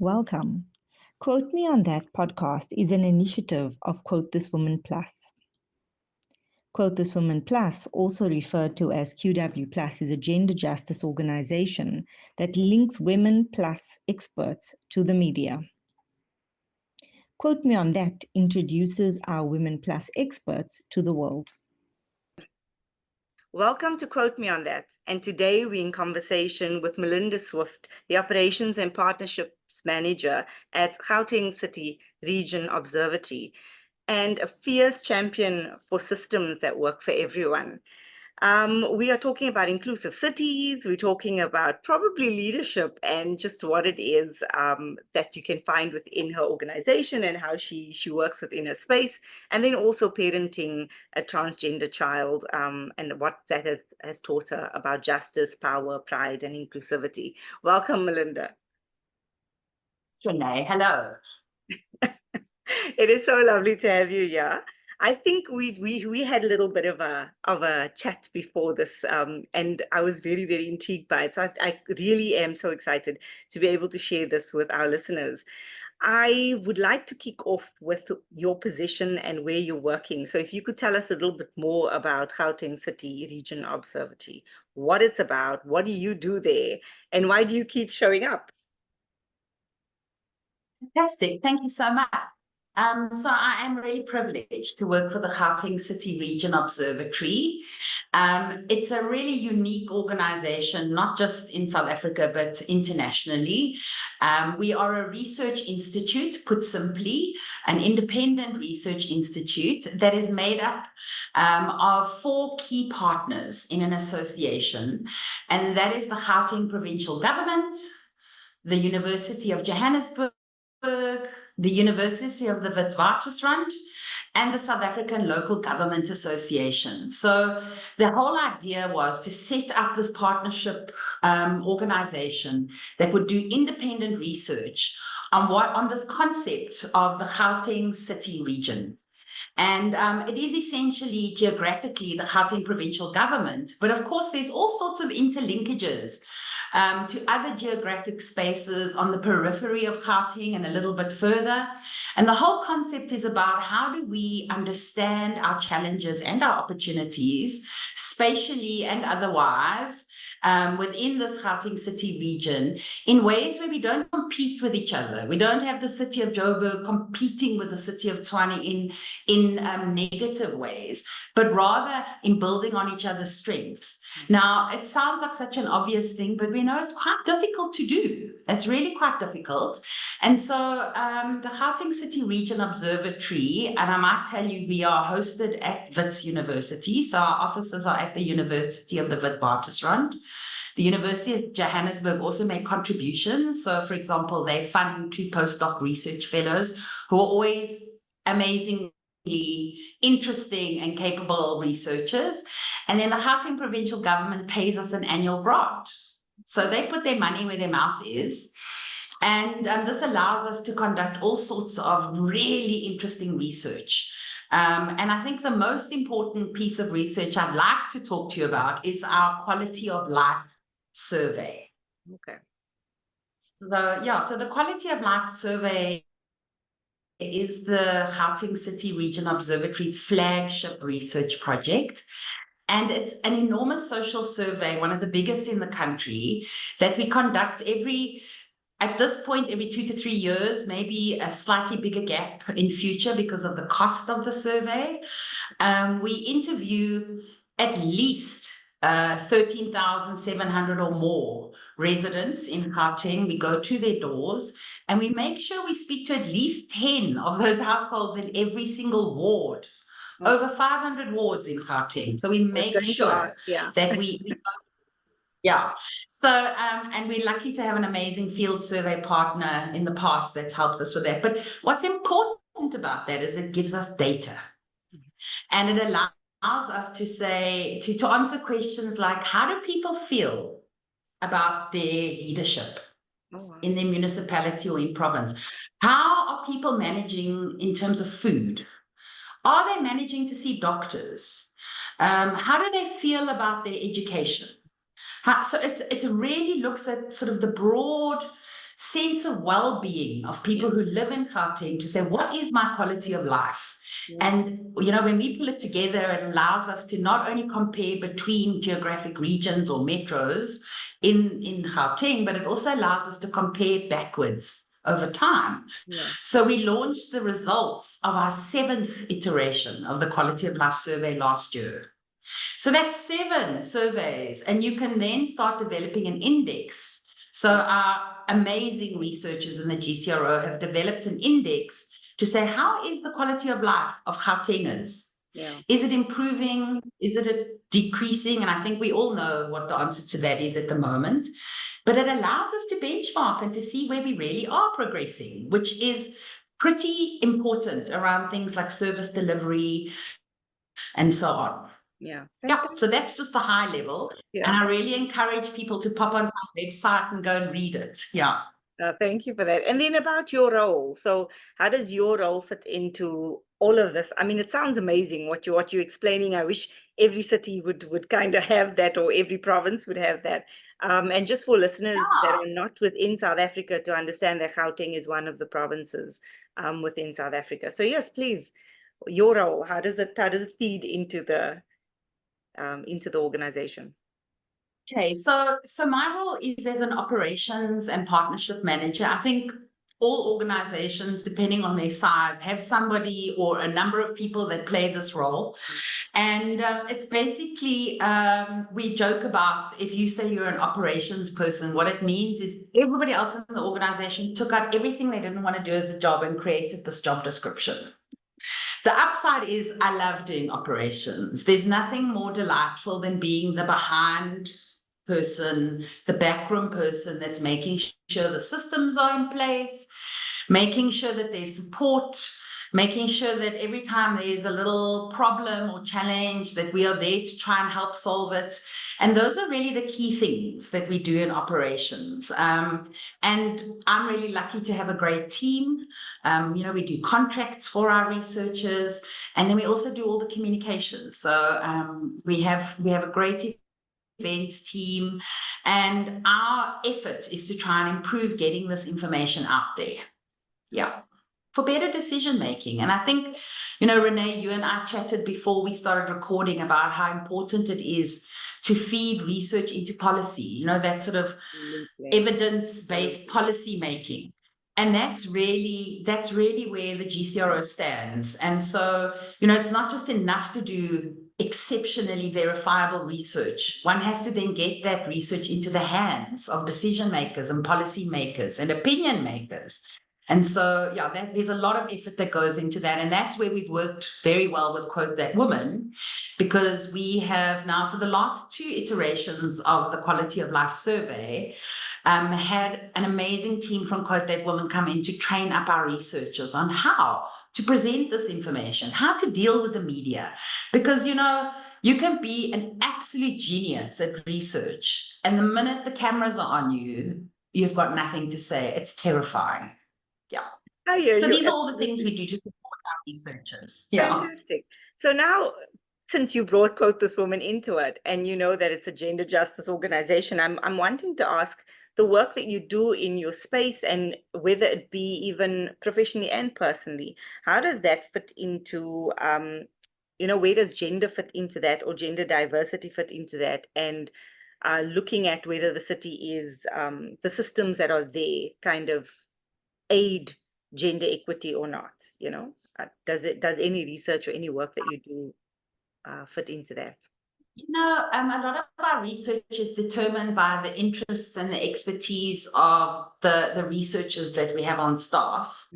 Welcome. Quote Me on That podcast is an initiative of Quote This Woman Plus. Quote This Woman Plus, also referred to as QW Plus, is a gender justice organization that links women plus experts to the media. Quote Me on That introduces our women plus experts to the world. Welcome to Quote Me on That, and today we're in conversation with Melinda Swift, the Operations and Partnerships Manager at Gauteng City Region Observatory, and a fierce champion for systems that work for everyone. We are talking about inclusive cities. We're talking about probably leadership and just what it is that you can find within her organization and how she works within her space. And then also parenting a transgender child and what that has taught her about justice, power, pride, and inclusivity. Welcome, Melinda. Rene, hello. It is so lovely to have you here. I think we had a little bit of a chat before this, and I was very, very intrigued by it. So I really am so excited to be able to share this with our listeners. I would like to kick off with your position and where you're working. So if you could tell us a little bit more about Gauteng City Region Observatory, what it's about, what do you do there, and why do you keep showing up? Fantastic. Thank you so much. So I am really privileged to work for the Gauteng City Region Observatory. It's a really unique organization, not just in South Africa, but internationally. We are a research institute, put simply, an independent research institute that is made up of 4 key partners in an association, and that is the Gauteng Provincial Government, the University of Johannesburg, the University of the Witwatersrand, and the South African Local Government Association. So the whole idea was to set up this partnership organization that would do independent research on this concept of the Gauteng City region. And it is essentially geographically the Gauteng provincial government, but of course there's all sorts of interlinkages to other geographic spaces on the periphery of Gauteng and a little bit further. And the whole concept is about how do we understand our challenges and our opportunities, spatially and otherwise, within this Gauteng City region in ways where we don't compete with each other. We don't have the city of Joburg competing with the city of Tshwane in negative ways, but rather in building on each other's strengths. Now, it sounds like such an obvious thing, but we know it's quite difficult to do. It's really quite difficult. And so the Gauteng City Region Observatory, and I might tell you, we are hosted at Wits University. So our offices are at the University of the Witwatersrand. The University of Johannesburg also made contributions. So, for example, they fund 2 postdoc research fellows who are always amazingly interesting and capable researchers. And then the Gauteng provincial government pays us an annual grant. So they put their money where their mouth is. And this allows us to conduct all sorts of really interesting research. And I think the most important piece of research I'd like to talk to you about is our quality of life survey. Okay. So the quality of life survey is the Gauteng City Region Observatory's flagship research project. And it's an enormous social survey, one of the biggest in the country, that we conduct at this point, every 2 to 3 years, maybe a slightly bigger gap in future because of the cost of the survey. We interview at least 13,700 or more residents in Gauteng. We go to their doors and we make sure we speak to at least 10 of those households in every single ward. Over 500 wards in Gauteng. So we make sure that we So, and we're lucky to have an amazing field survey partner in the past that's helped us with that. But what's important about that is it gives us data. And it allows us to say, to answer questions like, how do people feel about their leadership in their municipality or in province? How are people managing in terms of food? Are they managing to see doctors? How do they feel about their education? So it really looks at sort of the broad sense of well-being of people who live in Gauteng to say, what is my quality of life? And, you know, when we pull it together, it allows us to not only compare between geographic regions or metros in Gauteng, but it also allows us to compare backwards over time. So we launched the results of our 7th iteration of the Quality of Life Survey last year. So that's 7 surveys, and you can then start developing an index. So our amazing researchers in the GCRO have developed an index to say, how is the quality of life of Gautengers? Is it improving? Is it decreasing? And I think we all know what the answer to that is at the moment. But it allows us to benchmark and to see where we really are progressing, which is pretty important around things like service delivery and so on. Yeah, so that's just the high level. And I really encourage people to pop on our website and go and read it. Yeah. Thank you for that. And then about your role. So how does your role fit into all of this? I mean, it sounds amazing what you're explaining. I wish every city would kind of have that, or every province would have that. And just for listeners that are not within South Africa to understand that Gauteng is one of the provinces within South Africa. So yes, please, your role, how does it feed into the organization? Okay, so my role is as an operations and partnership manager. I think all organizations, depending on their size, have somebody or a number of people that play this role. And it's basically, we joke about, if you say you're an operations person, what it means is everybody else in the organization took out everything they didn't want to do as a job and created this job description. The upside is I love doing operations. There's nothing more delightful than being the behind person, the backroom person that's making sure the systems are in place, making sure that there's support, making sure that every time there's a little problem or challenge that we are there to try and help solve it. And those are really the key things that we do in operations. And I'm really lucky to have a great team. You know, we do contracts for our researchers, and then we also do all the communications. So we have a great events team, and our effort is to try and improve getting this information out there. Yeah, for better decision making. And I think, you know, Rene, you and I chatted before we started recording about how important it is to feed research into policy, you know, that sort of evidence-based policy making. And that's really where the GCRO stands. And so, you know, it's not just enough to do exceptionally verifiable research. One has to then get that research into the hands of decision makers and policy makers and opinion makers. And so, yeah, there's a lot of effort that goes into that. And that's where we've worked very well with Quote That Woman, because we have now, for the last 2 iterations of the Quality of Life Survey, had an amazing team from Quote That Woman come in to train up our researchers on how to present this information, how to deal with the media. Because, you know, you can be an absolute genius at research, and the minute the cameras are on you, you've got nothing to say. It's terrifying. Yeah. So these are all the things we do to support our researchers. Yeah. Fantastic. So now, since you brought Quote This Woman into it, and you know that it's a gender justice organization, I'm wanting to ask the work that you do in your space, and whether it be even professionally and personally, how does that fit into, you know, where does gender fit into that, or gender diversity fit into that? And looking at whether the city is, the systems that are there kind of aid gender equity or not, you know? Does any research or any work that you do fit into that? You know, a lot of our research is determined by the interests and the expertise of the researchers that we have on staff.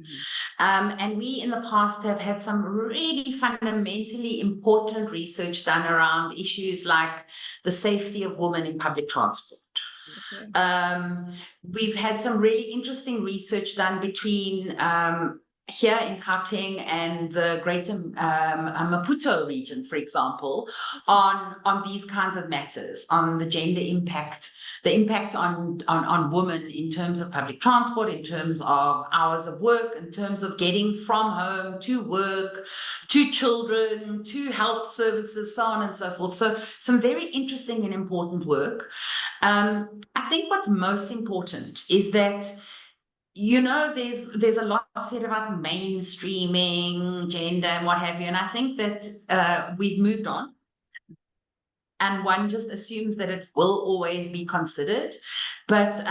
And we in the past have had some really fundamentally important research done around issues like the safety of women in public transport. We've had some really interesting research done between here in Gauteng and the greater Maputo region, for example, on these kinds of matters, on the gender impact, the impact on women in terms of public transport, in terms of hours of work, in terms of getting from home to work, to children, to health services, so on and so forth. So some very interesting and important work. I think what's most important is that there's a lot said about mainstreaming gender and what have you, and I think that we've moved on. And one just assumes that it will always be considered. But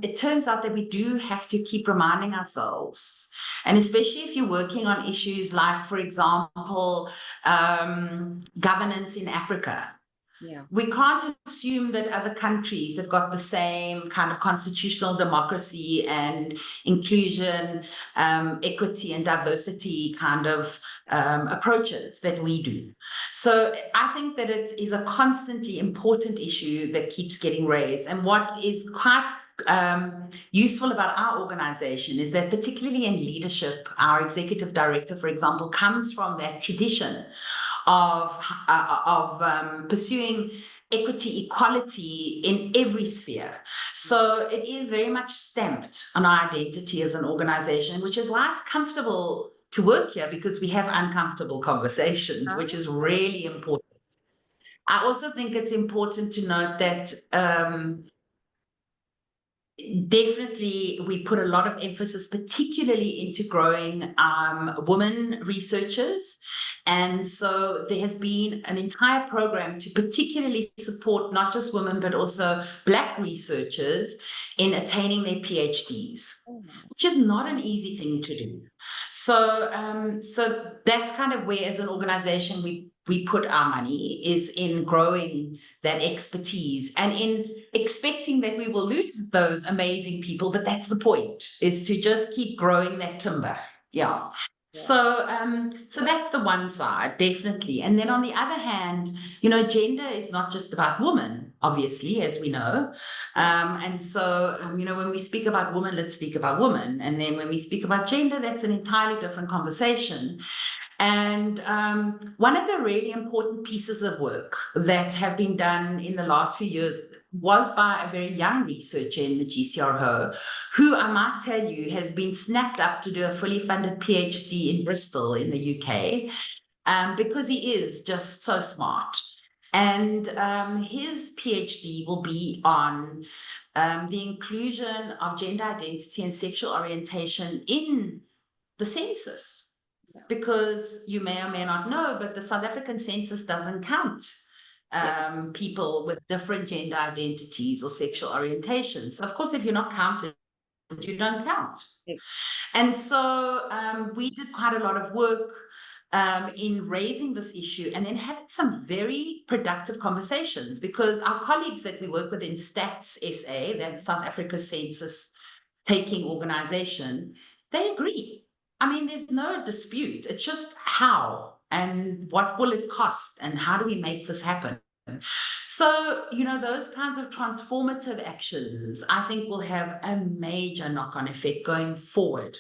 it turns out that we do have to keep reminding ourselves. And especially if you're working on issues like, for example, governance in Africa. Yeah. We can't assume that other countries have got the same kind of constitutional democracy and inclusion, equity and diversity kind of approaches that we do. So I think that it is a constantly important issue that keeps getting raised. And what is quite useful about our organization is that, particularly in leadership, our executive director, for example, comes from that tradition of pursuing equity, equality in every sphere. So it is very much stamped on our identity as an organization, which is why it's comfortable to work here, because we have uncomfortable conversations, which is really important. I also think it's important to note that definitely we put a lot of emphasis, particularly into growing women researchers. And so there has been an entire program to particularly support not just women, but also Black researchers in attaining their PhDs, which is not an easy thing to do. So, so that's kind of where, as an organization, we put our money, is in growing that expertise and in expecting that we will lose those amazing people. But that's the point, is to just keep growing that timber. Yeah. So, so that's the one side, definitely. And then on the other hand, gender is not just about women, obviously, as we know. And so, when we speak about women, let's speak about women. And then when we speak about gender, that's an entirely different conversation. And one of the really important pieces of work that have been done in the last few years was by a very young researcher in the GCRO, who I might tell you has been snapped up to do a fully funded PhD in Bristol in the UK, because he is just so smart. And his PhD will be on the inclusion of gender identity and sexual orientation in the census. Because you may or may not know, but the South African census doesn't count people with different gender identities or sexual orientations. So of course, if you're not counted, you don't count. Yes. And so we did quite a lot of work in raising this issue, and then having some very productive conversations, because our colleagues that we work with in Stats SA, that's South Africa's census taking organization, they agree. I mean, there's no dispute. It's just how and what will it cost and how do we make this happen? So, those kinds of transformative actions, I think, will have a major knock-on effect going forward.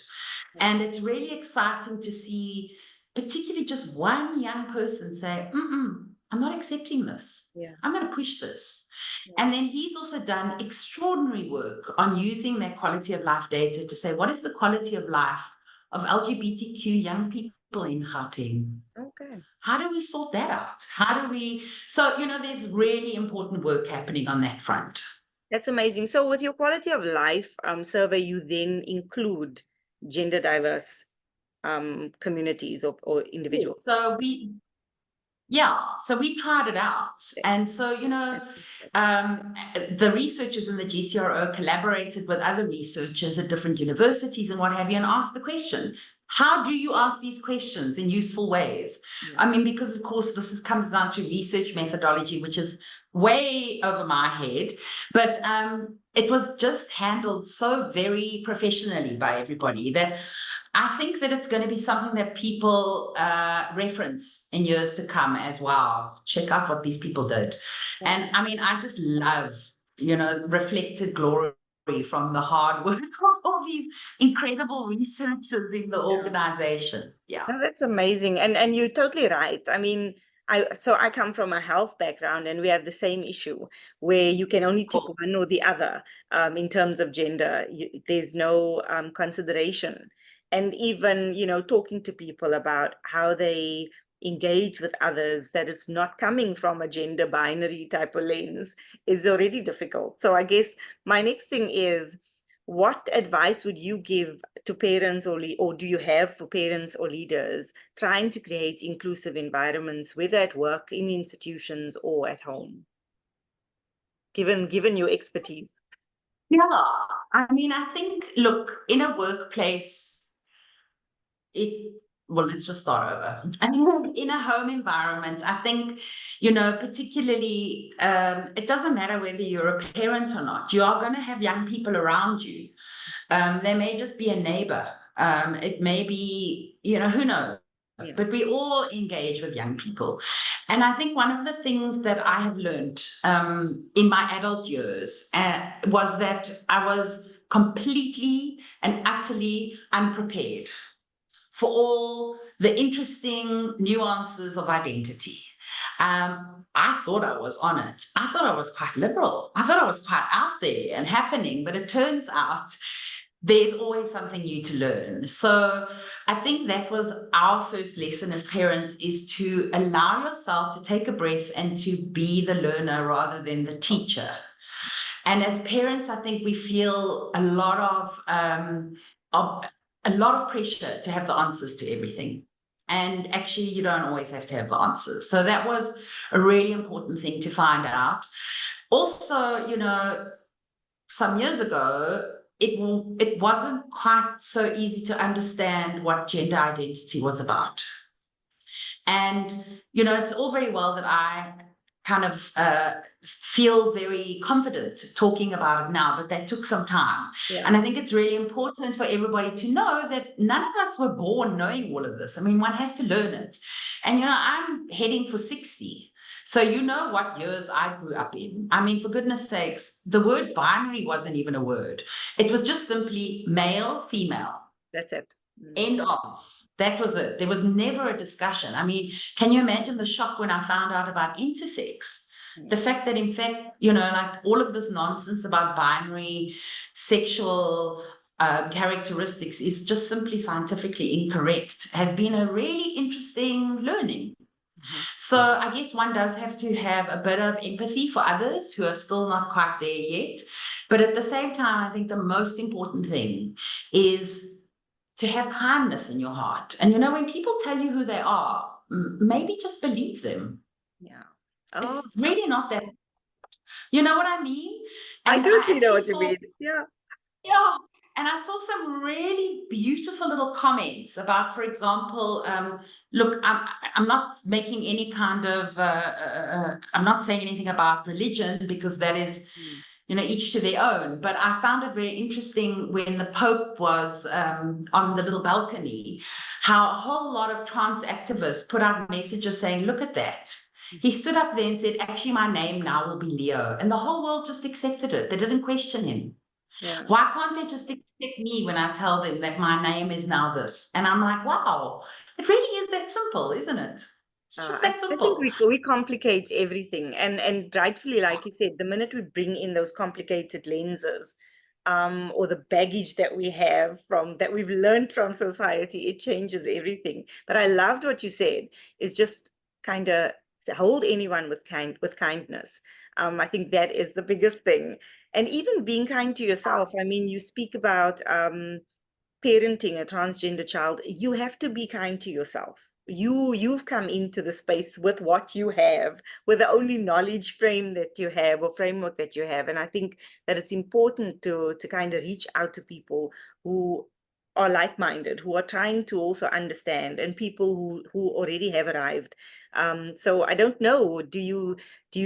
And it's really exciting to see, particularly just one young person say, I'm not accepting this. I'm going to push this. And then he's also done extraordinary work on using that quality of life data to say, what is the quality of life of LGBTQ young people in Gauteng? Okay. How do we sort that out? How do we? So, there's really important work happening on that front. That's amazing. So with your quality of life survey, you then include gender diverse communities or individuals. Yes, so we tried it out. And so, the researchers in the GCRO collaborated with other researchers at different universities and what have you, and asked the question, how do you ask these questions in useful ways? I mean, because of course, this comes down to research methodology, which is way over my head, but it was just handled so very professionally by everybody that I think that it's going to be something that people reference in years to come as, wow, check out what these people did. And I mean, I just love, reflected glory from the hard work of all these incredible researchers in the organization. Yeah. No, that's amazing. And you're totally right. I mean, I come from a health background, and we have the same issue where you can only tick one or the other in terms of gender. There's no consideration. And even, talking to people about how they engage with others, that it's not coming from a gender binary type of lens, is already difficult. So I guess my next thing is, what advice would you give to parents or do you have for parents or leaders trying to create inclusive environments, whether at work, in institutions, or at home, given your expertise? Yeah, I mean, I think, look, in a workplace, well, let's just start over. I mean, in a home environment, I think, particularly, it doesn't matter whether you're a parent or not, you are going to have young people around you. They may just be a neighbor. It may be, who knows? Yeah. But we all engage with young people. And I think one of the things that I have learned in my adult years was that I was completely and utterly unprepared for all the interesting nuances of identity. I thought I was on it. I thought I was quite liberal. I thought I was quite out there and happening, but it turns out there's always something new to learn. So I think that was our first lesson as parents, is to allow yourself to take a breath and to be the learner rather than the teacher. And as parents, I think we feel a lot of pressure to have the answers to everything. And actually, you don't always have to have the answers. So that was a really important thing to find out. Also, some years ago, it wasn't quite so easy to understand what gender identity was about. And, it's all very well that I kind of feel very confident talking about it now, but that took some time. Yeah. And I think it's really important for everybody to know that none of us were born knowing all of this. I mean, one has to learn it. And, I'm heading for 60. So what years I grew up in. I mean, for goodness sakes, the word binary wasn't even a word. It was just simply male, female. That's it. End of. That was it. There was never a discussion. I mean, can you imagine the shock when I found out about intersex? The fact that, in fact, like all of this nonsense about binary sexual characteristics is just simply scientifically incorrect has been a really interesting learning. So I guess one does have to have a bit of empathy for others who are still not quite there yet. But at the same time, I think the most important thing is to have kindness in your heart. And when people tell you who they are, maybe just believe them. Yeah. It's really not that. You know what I mean? I And totally know what actually you mean. Yeah. Yeah. And I saw some really beautiful little comments about, for example, look, I'm not making any kind of, I'm not saying anything about religion, because that is, each to their own. But I found it very interesting when the Pope was on the little balcony, how a whole lot of trans activists put out messages saying, look at that. He stood up there and said, actually, my name now will be Leo. And the whole world just accepted it. They didn't question him. Yeah. Why can't they just accept me when I tell them that my name is now this? And I'm like, wow, it really is that simple, isn't it? It's just that simple. I think we complicate everything, and rightfully, like you said, the minute we bring in those complicated lenses, or the baggage that we have that we've learned from society, it changes everything. But I loved what you said, is just kind of hold anyone with kindness. I think that is the biggest thing. And even being kind to yourself. I mean, you speak about parenting a transgender child. You have to be kind to yourself. You've come into the space with what you have, with the only knowledge frame that you have, or framework that you have. And I think that it's important to kind of reach out to people who are like-minded, who are trying to also understand, and people who already have arrived. So I don't know, do you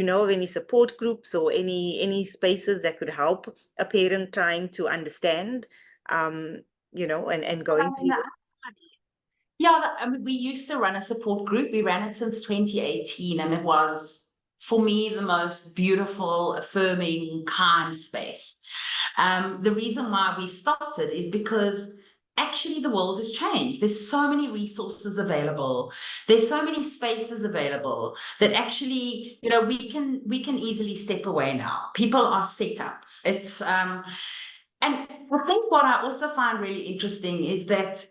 know of any support groups or any spaces that could help a parent trying to understand, and going through this? Yeah, I mean, we used to run a support group. We ran it since 2018, and it was, for me, the most beautiful, affirming, kind space. The reason why we stopped it is because actually the world has changed. There's so many resources available. There's so many spaces available that actually, we can easily step away now. People are set up. It's and I think what I also find really interesting is that,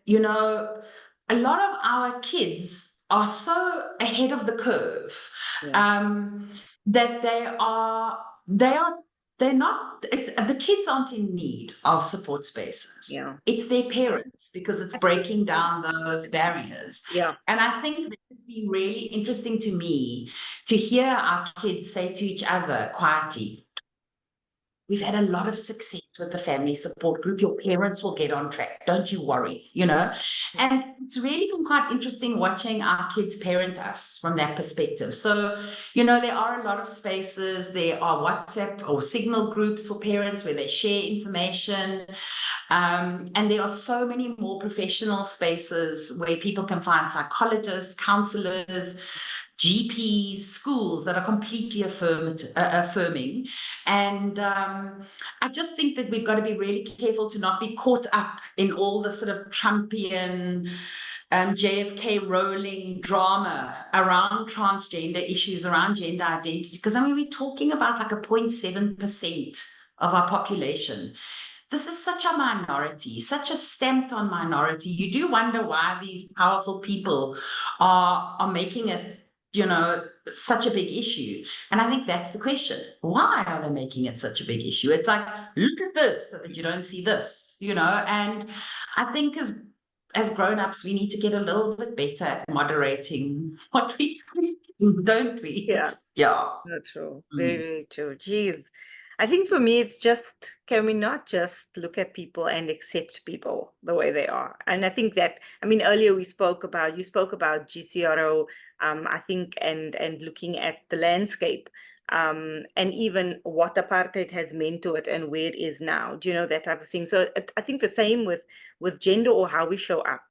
a lot of our kids are so ahead of the curve, that they are they're not, the kids aren't in need of support spaces. Yeah. It's their parents, because it's breaking down those barriers. Yeah. And I think it would be really interesting to me to hear our kids say to each other quietly, we've had a lot of success with the family support group. Your parents will get on track. Don't you worry, you know? And it's really been quite interesting watching our kids parent us from that perspective. So, you know, there are a lot of spaces. There are WhatsApp or Signal groups for parents where they share information. And there are so many more professional spaces where people can find psychologists, counselors, GPs, schools that are completely affirming. And I just think that we've got to be really careful to not be caught up in all the sort of Trumpian JFK rolling drama around transgender issues, around gender identity. Because I mean, we're talking about like a 0.7% of our population. This is such a minority, such a stamped on minority. You do wonder why these powerful people are making it, you know, such a big issue. And I think that's the question. Why are they making it such a big issue? It's like, look at this so that you don't see this, you know. And I think as grown-ups, we need to get a little bit better at moderating what we do, don't we? Yeah. Yeah. That's true. Very, very true. Geez. I think for me, it's just, can we not just look at people and accept people the way they are? And I think that, I mean, earlier you spoke about GCRO, I think, and looking at the landscape, and even what apartheid has meant to it and where it is now. Do you know, that type of thing? So I think the same with gender or how we show up.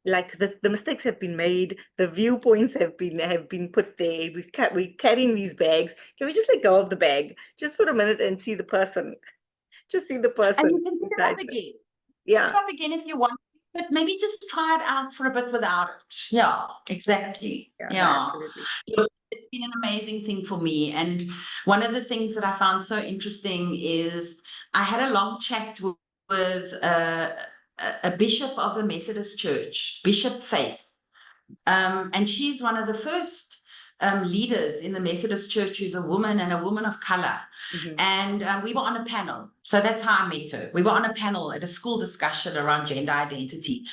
Like the mistakes have been made, the viewpoints have been put there. We're carrying these bags. Can we just let go of the bag just for a minute and see the person? Just see the person. And you can pick it up again. Yeah. Pick it up again if you want, but maybe just try it out for a bit without it. Yeah, exactly. Yeah. Absolutely. Look, it's been an amazing thing for me. And one of the things that I found so interesting is I had a long chat with a bishop of the Methodist Church, Bishop Faith. And she's one of the first leaders in the Methodist Church who's a woman and a woman of color. And we were on a panel. So that's how I met her. We were on a panel at a school discussion around gender identity.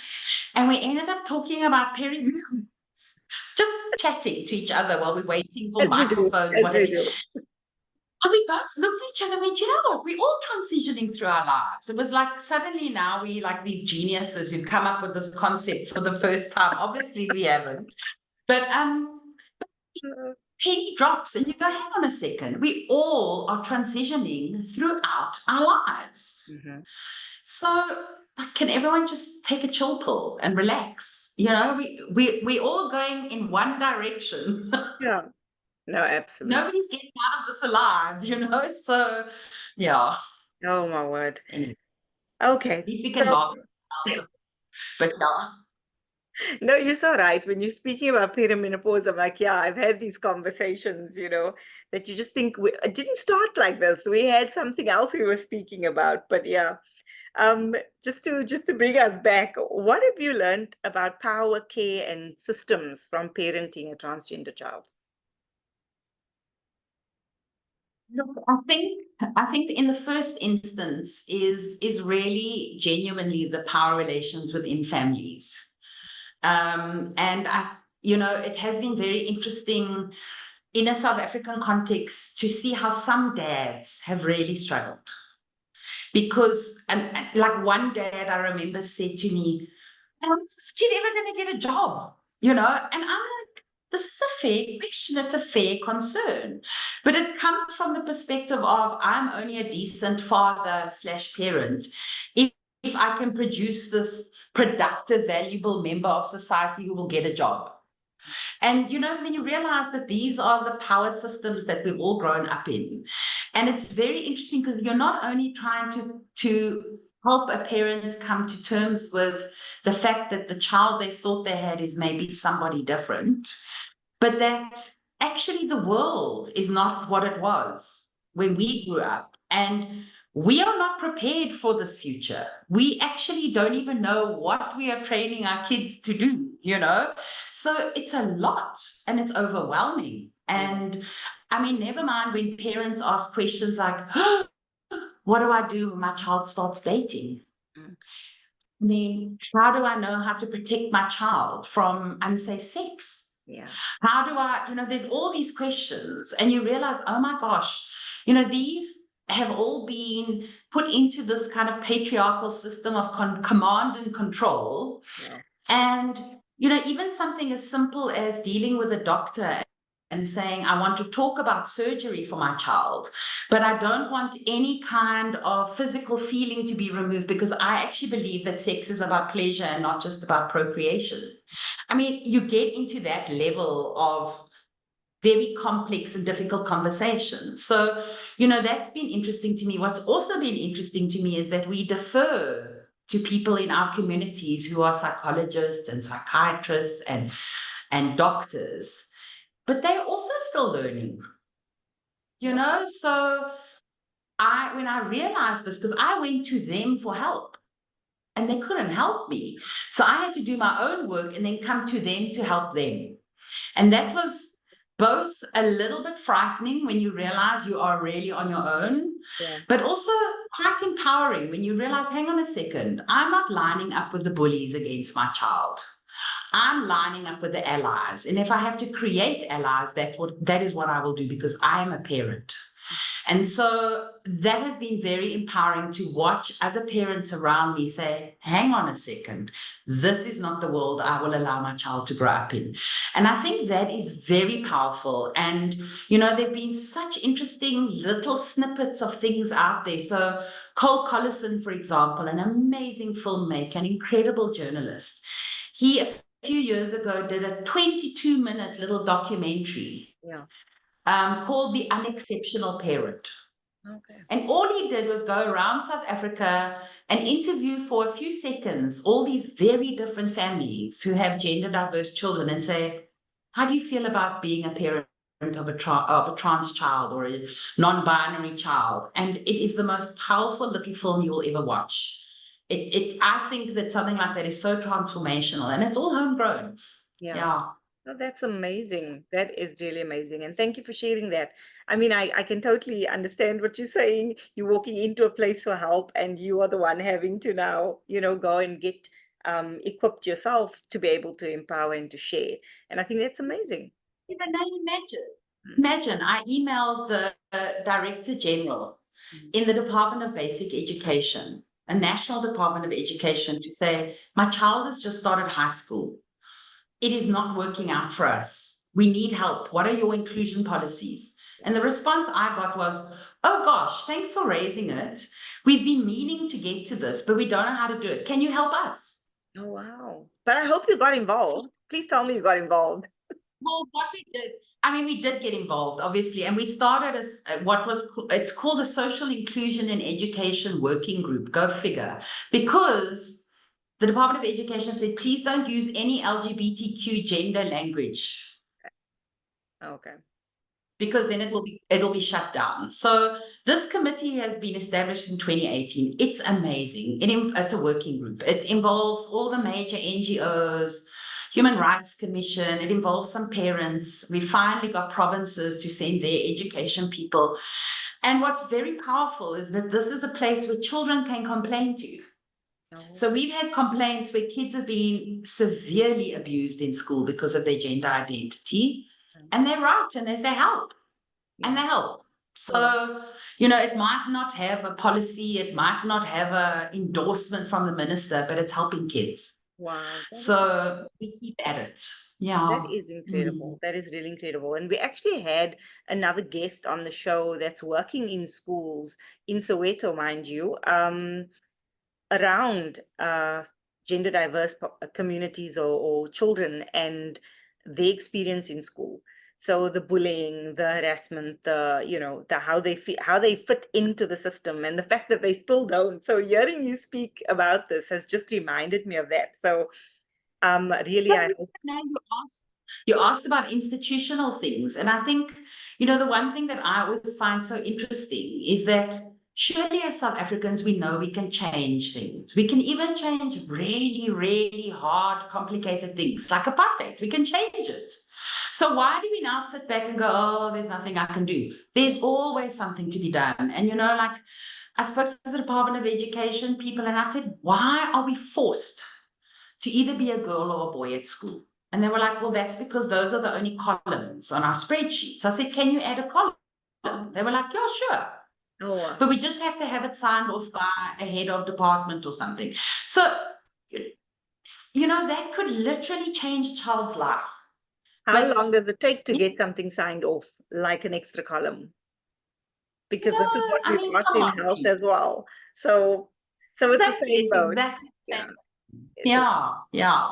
And we ended up talking about perimenopause, just chatting to each other while we're waiting for microphones. And we both looked at each other and went, you know what, we're all transitioning through our lives. It was like suddenly now we like these geniuses who've come up with this concept for the first time. Obviously we haven't. But penny drops and you go, hang on a second, we all are transitioning throughout our lives. So can everyone just take a chill pill and relax? You know, we're all going in one direction. Yeah. No, absolutely. Nobody's getting out of this alive, you know? So, yeah. Oh, my word. Anyway, okay. At least we can laugh. But yeah. No, you're so right. When you're speaking about perimenopause, I'm like, yeah, I've had these conversations, you know, that you just think it didn't start like this. We had something else we were speaking about. But yeah, just to bring us back, what have you learned about power, care, and systems from parenting a transgender child? Look, I think in the first instance is really genuinely the power relations within families. And you know, it has been very interesting in a South African context to see how some dads have really struggled. Because, and like one dad I remember said to me, is this kid ever going to get a job? You know, and I'm like, this is a fair question. It's a fair concern. But it comes from the perspective of I'm only a decent father/parent if I can produce this productive, valuable member of society who will get a job. And, you know, then you realize that these are the power systems that we've all grown up in. And it's very interesting because you're not only trying to help a parent come to terms with the fact that the child they thought they had is maybe somebody different, but that actually the world is not what it was when we grew up. And we are not prepared for this future. We actually don't even know what we are training our kids to do, you know? So it's a lot and it's overwhelming. And I mean, never mind when parents ask questions like, oh, what do I do when my child starts dating? I mean, how do I know how to protect my child from unsafe sex? Yeah. How do I, there's all these questions, and you realize, oh my gosh, these have all been put into this kind of patriarchal system of command and control. Yeah. And, even something as simple as dealing with a doctor and saying, I want to talk about surgery for my child, but I don't want any kind of physical feeling to be removed, because I actually believe that sex is about pleasure and not just about procreation. I mean, you get into that level of very complex and difficult conversations. So, that's been interesting to me. What's also been interesting to me is that we defer to people in our communities who are psychologists and psychiatrists and doctors, but they're also still learning, So when I realized this, because I went to them for help and they couldn't help me. So I had to do my own work and then come to them to help them. And that was both a little bit frightening when you realize you are really on your own, but also quite empowering when you realize, hang on a second, I'm not lining up with the bullies against my child. I'm lining up with the allies. And if I have to create allies, that is what I will do, because I am a parent. And so that has been very empowering to watch other parents around me say, hang on a second, this is not the world I will allow my child to grow up in. And I think that is very powerful. And, there have been such interesting little snippets of things out there. So Cole Collison, for example, an amazing filmmaker, an incredible journalist, he a few years ago did a 22-minute little documentary called The Unexceptional Parent. Okay. And all he did was go around South Africa and interview for a few seconds all these very different families who have gender diverse children and say, how do you feel about being a parent of a trans child or a non-binary child? And it is the most powerful little film you will ever watch. I think that something like that is so transformational, and it's all homegrown. Yeah. Oh, that's amazing. That is really amazing. And thank you for sharing that. I mean, I can totally understand what you're saying. You're walking into a place for help and you are the one having to now, go and get equipped yourself to be able to empower and to share. And I think that's amazing. Imagine, I emailed the Director General in the Department of Basic Education, a national Department of Education, to say, my child has just started high school. It is not working out for us. We need help. What are your inclusion policies? And the response I got was, oh gosh, thanks for raising it. We've been meaning to get to this, but we don't know how to do it. Can you help us? Oh, wow. But I hope you got involved. Please tell me you got involved. Well, what we did, we did get involved, obviously, and we started it's called a social inclusion in education working group, go figure, because the Department of Education said, please don't use any LGBTQ gender language. Okay. Because then it'll be shut down. So this committee has been established in 2018. It's amazing. It's a working group. It involves all the major NGOs, Human Rights Commission. It involves some parents. We finally got provinces to send their education people. And what's very powerful is that this is a place where children can complain to. So we've had complaints where kids have been severely abused in school because of their gender identity. And they write and they say help. And they help. So, it might not have a policy, it might not have an endorsement from the minister, but it's helping kids. Wow. So we keep at it. Yeah. That is incredible. That is really incredible. And we actually had another guest on the show that's working in schools in Soweto, mind you, around gender diverse communities or children and their experience in school. So the bullying, the harassment, the how they fit into the system, and the fact that they still don't. So hearing you speak about this has just reminded me of that. So really, I hope you asked about institutional things, and I think the one thing that I always find so interesting is that surely as South Africans, we know we can change things. We can even change really, really hard, complicated things like apartheid. We can change it. So why do we now sit back and go, oh, there's nothing I can do? There's always something to be done. And, like, I spoke to the Department of Education people and I said, why are we forced to either be a girl or a boy at school? And they were like, well, that's because those are the only columns on our spreadsheets. I said, can you add a column? They were like, yeah, sure. Oh, wow. But we just have to have it signed off by a head of department or something. So, that could literally change a child's life. How long does it take to get something signed off, like an extra column? Because this is what we've got in health as well. So it's the same boat. Exactly. Yeah. Yeah.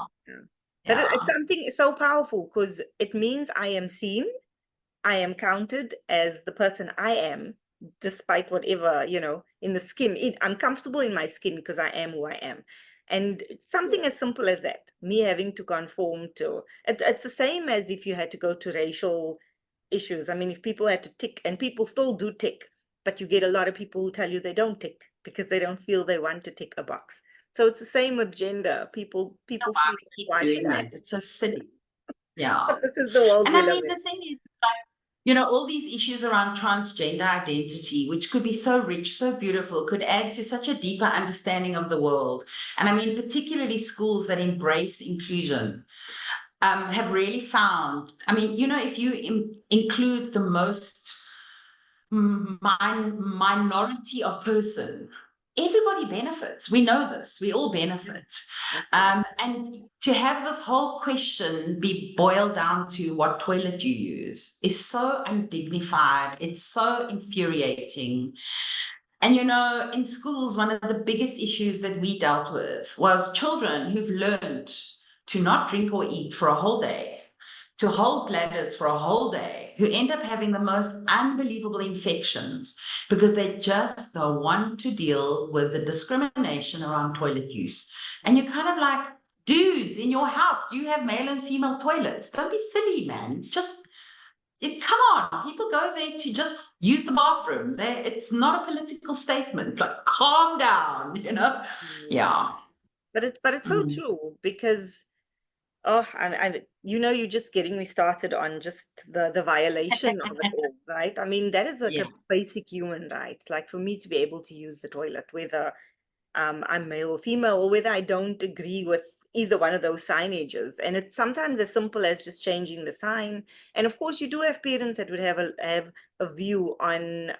But it's something so powerful because it means I am seen, I am counted as the person I am, despite whatever, in the skin. I'm comfortable in my skin because I am who I am. And something as simple as that, me having to conform to, it's the same as if you had to go to racial issues. I mean, if people had to tick, and people still do tick, but you get a lot of people who tell you they don't tick because they don't feel they want to tick a box. So it's the same with gender. People feel, keep doing that. It's so silly. Yeah. But this is the world and we I live mean, in. the thing is, all these issues around transgender identity, which could be so rich, so beautiful, could add to such a deeper understanding of the world. And I mean, particularly schools that embrace inclusion have really found, I mean, if you include the most minority of person, everybody benefits. We know this. We all benefit. And to have this whole question be boiled down to what toilet you use is so undignified. It's so infuriating. And, in schools, one of the biggest issues that we dealt with was children who've learned to not drink or eat for a whole day, to hold bladders for a whole day, who end up having the most unbelievable infections because they just don't want to deal with the discrimination around toilet use. And you're kind of like, dudes, in your house, do you have male and female toilets? Don't be silly, man. Come on, people go there to just use the bathroom. It's not a political statement. Like, calm down, Yeah. But it's so true because you're just getting me started on just the violation of it all, right? I mean, that is like a basic human right. Like for me to be able to use the toilet, whether I'm male or female, or whether I don't agree with either one of those signages. And it's sometimes as simple as just changing the sign. And of course, you do have parents that would have a view on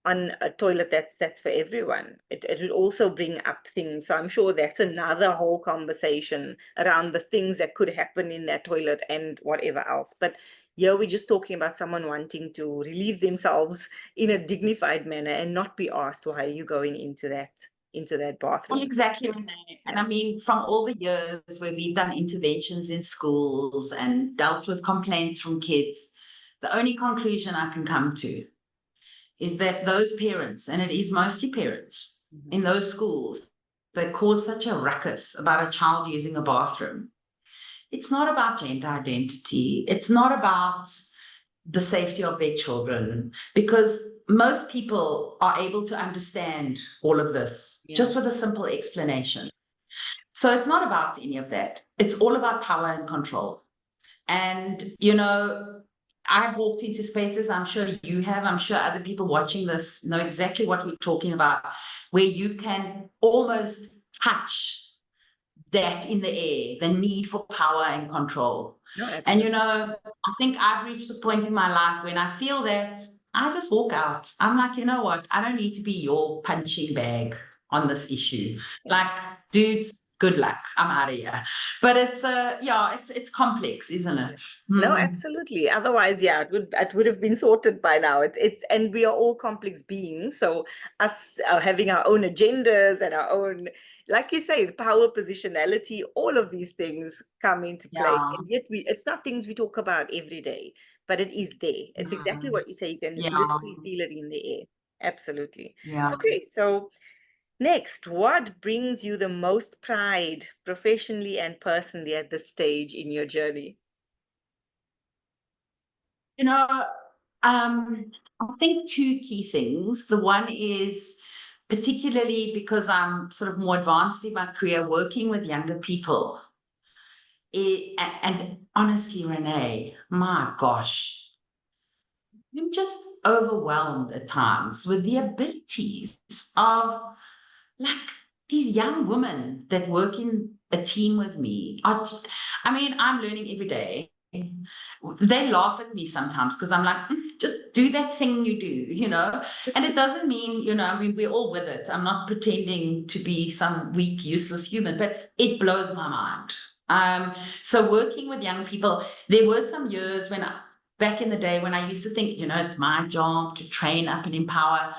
a toilet that's for everyone. It would also bring up things. So I'm sure that's another whole conversation around the things that could happen in that toilet and whatever else. But here we're just talking about someone wanting to relieve themselves in a dignified manner and not be asked, why are you going into that bathroom? Well, exactly, Rene. And I mean, from all the years where we've done interventions in schools and dealt with complaints from kids, the only conclusion I can come to is that those parents, and it is mostly parents in those schools that cause such a ruckus about a child using a bathroom, it's not about gender identity. It's not about the safety of their children, because most people are able to understand all of this just with a simple explanation. So it's not about any of that. It's all about power and control. And, I've walked into spaces, I'm sure you have, I'm sure other people watching this know exactly what we're talking about, where you can almost touch that in the air, the need for power and control. And, I think I've reached a point in my life when I feel that I just walk out. I'm like, you know what? I don't need to be your punching bag on this issue. Like, dudes, good luck. I'm out of here. But it's complex, isn't it? No, absolutely. Otherwise, it would have been sorted by now. And we are all complex beings. So us having our own agendas and our own, like you say, the power, positionality, all of these things come into play. And yet it's not things we talk about every day, but it is there. It's exactly what you say. You can literally feel it in the air. Absolutely. Yeah. Okay, so next, what brings you the most pride professionally and personally at this stage in your journey? I think two key things. The one is particularly because I'm sort of more advanced in my career working with younger people. And honestly, Rene, my gosh, I'm just overwhelmed at times with the abilities of like these young women that work in a team with me. I mean, I'm learning every day. They laugh at me sometimes because I'm like, just do that thing you do, you know? And it doesn't mean, you know, I mean, we're all with it. I'm not pretending to be some weak, useless human, but it blows my mind. So working with young people, there were some years back in the day when I used to think, you know, it's my job to train up and empower.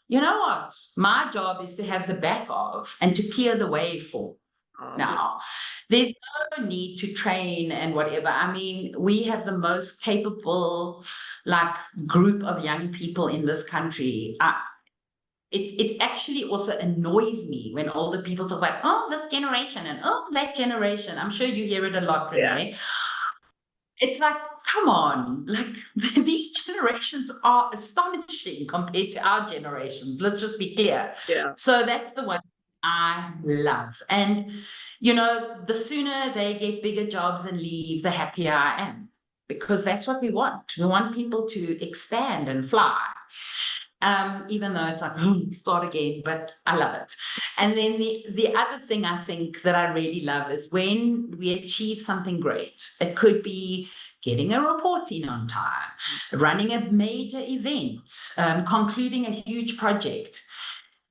You know what? My job is to have the back of and to clear the way for now. There's no need to train and whatever. I mean, we have the most capable, like, group of young people in this country. It actually also annoys me when older people talk about, oh, this generation and oh, that generation. I'm sure you hear it a lot, Rene. Yeah. It's like, come on, like these generations are astonishing compared to our generations. Let's just be clear. Yeah. So that's the one I love. And, you know, the sooner they get bigger jobs and leave, the happier I am, because that's what we want. We want people to expand and fly. Even though it's like, oh, start again, but I love it. And then the other thing I think that I really love is when we achieve something great. It could be getting a report in on time, running a major event, concluding a huge project.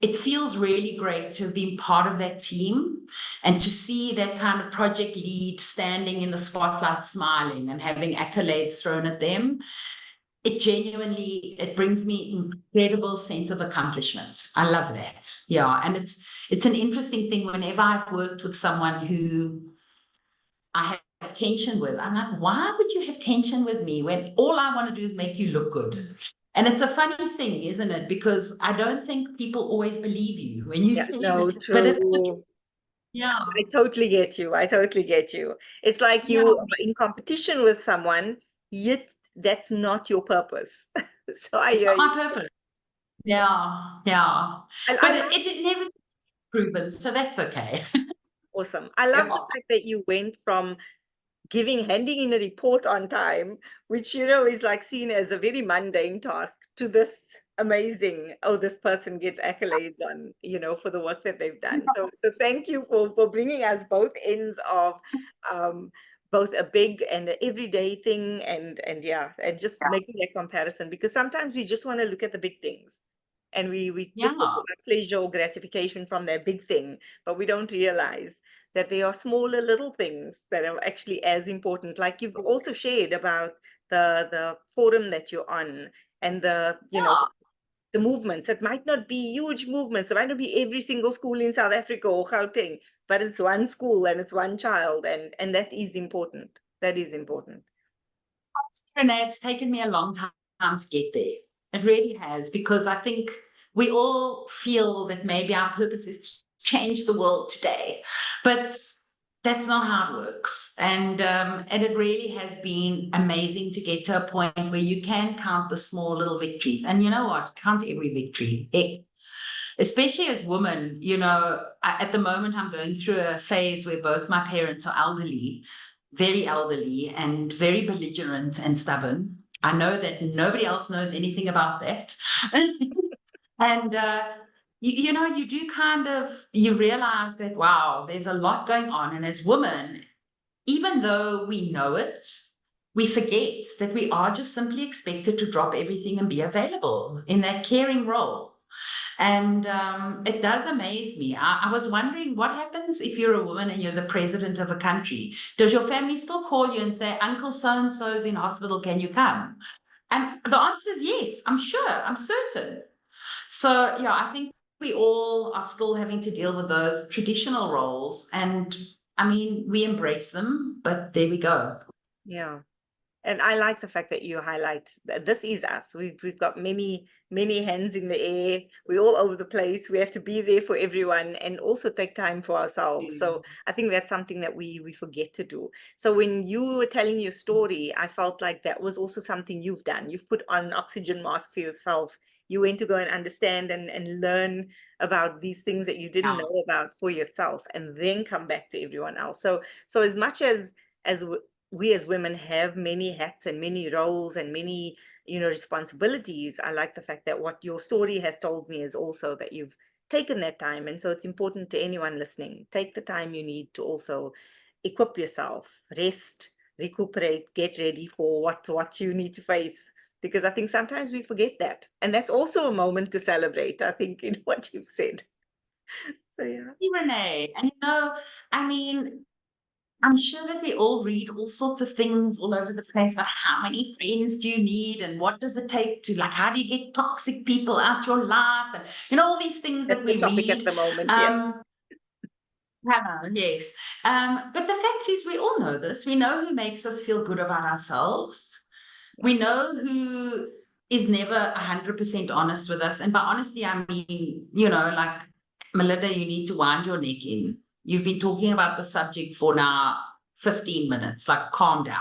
It feels really great to have been part of that team and to see that kind of project lead standing in the spotlight, smiling and having accolades thrown at them. It brings me incredible sense of accomplishment. I love that. Yeah. And it's an interesting thing whenever I've worked with someone who I have tension with. I'm like, why would you have tension with me when all I want to do is make you look good? And it's a funny thing, isn't it? Because I don't think people always believe you when you say No, that. But it's the truth. true. Yeah. I totally get you. I totally get you. It's like Yeah. you are in competition with someone, yet that's not your purpose. So I It's hear not you. my purpose. Yeah. Yeah. But I it never proven, so that's okay. awesome. I love the Yeah. fact that you went from handing in a report on time, which is like seen as a very mundane task, to this amazing, oh, this person gets accolades on, for the work that they've done. So thank you for bringing us both ends of um, both a big and an everyday thing, and yeah, and just making that comparison, because sometimes we just want to look at the big things, and we just look Yeah. at pleasure or gratification from their big thing, but we don't realize that there are smaller little things that are actually as important. Like you've also shared about the forum that you're on, and the movements. It might not be huge movements. It might not be every single school in South Africa or Gauteng, but it's one school and it's one child, and that is important. That is important. Renee, it's taken me a long time to get there. It really has, because I think we all feel that maybe our purpose is to change the world today, but that's not how it works. And it really has been amazing to get to a point where you can count the small little victories. And you know what? Count every victory. Especially as women, at the moment I'm going through a phase where both my parents are very elderly and very belligerent and stubborn. I know that nobody else knows anything about that. And you do you realize that, wow, there's a lot going on. And as women, even though we know it, we forget that we are just simply expected to drop everything and be available in that caring role. And it does amaze me. I was wondering what happens if you're a woman and you're the president of a country. Does your family still call you and say, Uncle so-and-so's in hospital, can you come? And the answer is yes, I'm sure, I'm certain. So, yeah, I think we all are still having to deal with those traditional roles. And I mean, we embrace them, but there we go. Yeah. And I like the fact that you highlight that this is us. We've got many hands in the air. We're all over the place. We have to be there for everyone and also take time for ourselves. So I think that's something that we forget to do. So when you were telling your story, I felt like that was also something you've done. You've put on an oxygen mask for yourself. You went to go and understand and learn about these things that you didn't know about for yourself, and then come back to everyone else. So as much as we as women have many hats and many roles and many, responsibilities, I like the fact that what your story has told me is also that you've taken that time. And so it's important to anyone listening, take the time you need to also equip yourself, rest, recuperate, get ready for what you need to face. Because I think sometimes we forget that. And that's also a moment to celebrate, I think, in what you've said. So yeah. Rene, and I mean, I'm sure that we all read all sorts of things all over the place about how many friends do you need and what does it take to, like, how do you get toxic people out your life, and all these things That's that the we topic read. at the moment, yeah. Yes. But the fact is, we all know this. We know who makes us feel good about ourselves. We know who is never 100% honest with us. And by honesty, I mean, like, Melinda, you need to wind your neck in. You've been talking about the subject for now 15 minutes. Like, calm down.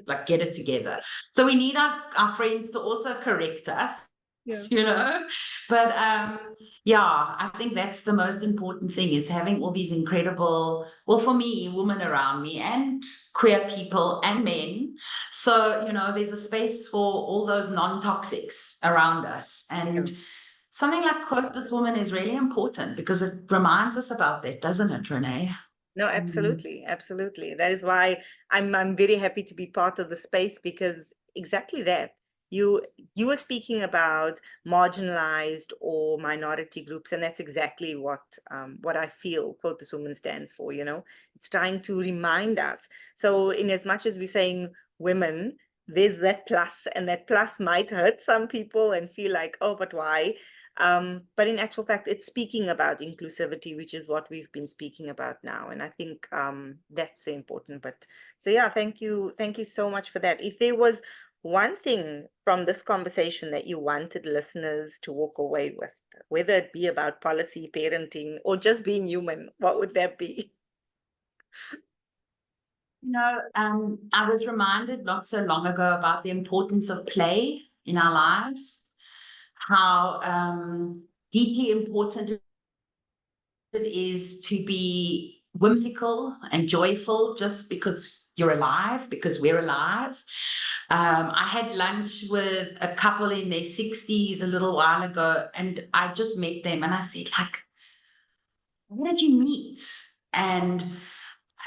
Like, get it together. So we need our friends to also correct us, Yeah. But yeah, I think that's the most important thing, is having all these incredible, well, for me, women around me and queer people and men. So, there's a space for all those non-toxics around us. And something like Quote This Woman is really important because it reminds us about that, doesn't it, Rene? No, absolutely, absolutely. That is why I'm very happy to be part of the space, because exactly that. You were speaking about marginalized or minority groups, and that's exactly what I feel Quote This Woman stands for. It's trying to remind us. So in as much as we're saying women, there's that plus, and that plus might hurt some people and feel like, oh, but why? But in actual fact, it's speaking about inclusivity, which is what we've been speaking about now. And I think that's the important bit. So yeah, thank you so much for that. If there was one thing from this conversation that you wanted listeners to walk away with, whether it be about policy, parenting, or just being human, what would that be? I was reminded not so long ago about the importance of play in our lives, how deeply important it is to be whimsical and joyful just because you're alive, because we're alive. I had lunch with a couple in their 60s a little while ago, and I just met them and I said, like, where did you meet? And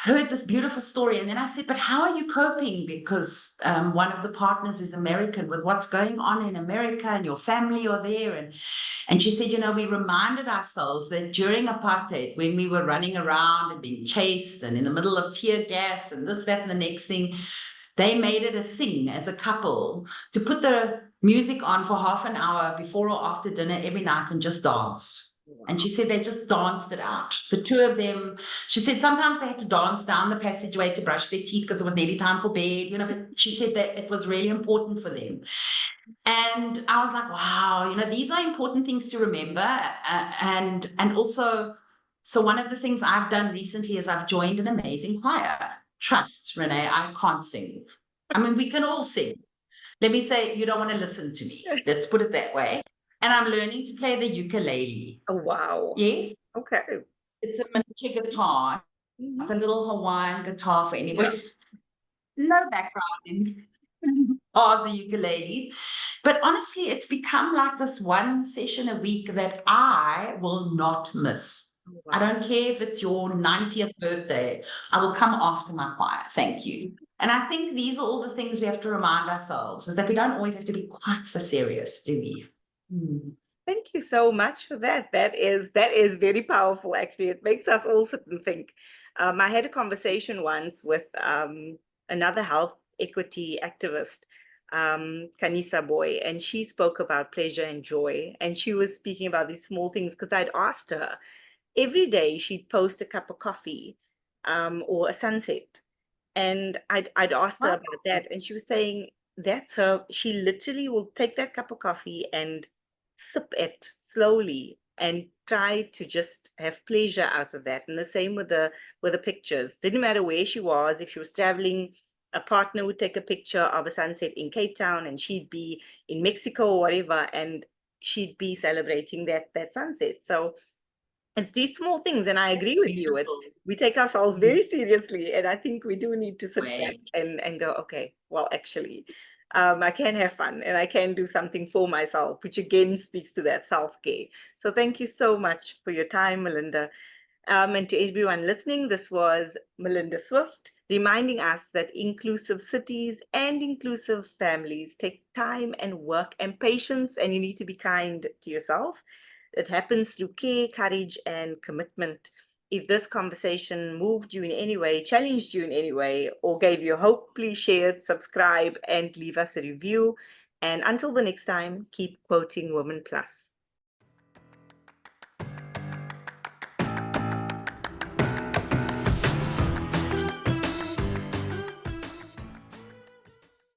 heard this beautiful story. And then I said, but how are you coping? Because one of the partners is American, with what's going on in America, and your family are there. And she said, we reminded ourselves that during apartheid, when we were running around and being chased and in the middle of tear gas and this, that, and the next thing, they made it a thing as a couple to put the music on for half an hour before or after dinner every night and just dance. And she said they just danced it out. The two of them, she said sometimes they had to dance down the passageway to brush their teeth because it was nearly time for bed, but she said that it was really important for them. And I was like, wow, these are important things to remember. And also, so one of the things I've done recently is I've joined an amazing choir. Trust, Rene, I can't sing. I mean, we can all sing. Let me say, you don't want to listen to me. Let's put it that way. And I'm learning to play the ukulele. Oh, wow. Yes. Okay. It's a miniature guitar. Mm-hmm. It's a little Hawaiian guitar for anybody. No background in all the ukuleles. But honestly, it's become like this one session a week that I will not miss. Wow. I don't care if it's your 90th birthday. I will come after my choir. Thank you. And I think these are all the things we have to remind ourselves, is that we don't always have to be quite so serious, do we? Thank you so much for that. That is very powerful, actually. It makes us all sit and think. I had a conversation once with another health equity activist, Kanisa Boy, and she spoke about pleasure and joy. And she was speaking about these small things because I'd asked her, every day she'd post a cup of coffee or a sunset. And I'd asked her Wow. about that, and she was saying that's her. She literally will take that cup of coffee and sip it slowly and try to just have pleasure out of that. And the same with the pictures. Didn't matter where she was. If she was traveling, a partner would take a picture of a sunset in Cape Town, and she'd be in Mexico or whatever, and she'd be celebrating that sunset. So it's these small things, and I agree with you. We take ourselves very seriously, and I think we do need to sit back and go, okay, well, actually, I can have fun and I can do something for myself, which again speaks to that self-care. So thank you so much for your time, Melinda. And to everyone listening, this was Melinda Swift reminding us that inclusive cities and inclusive families take time and work and patience, and you need to be kind to yourself. It happens through care, courage, and commitment. If this conversation moved you in any way, challenged you in any way, or gave you hope, please share it, subscribe, and leave us a review. And until the next time, keep quoting Women Plus.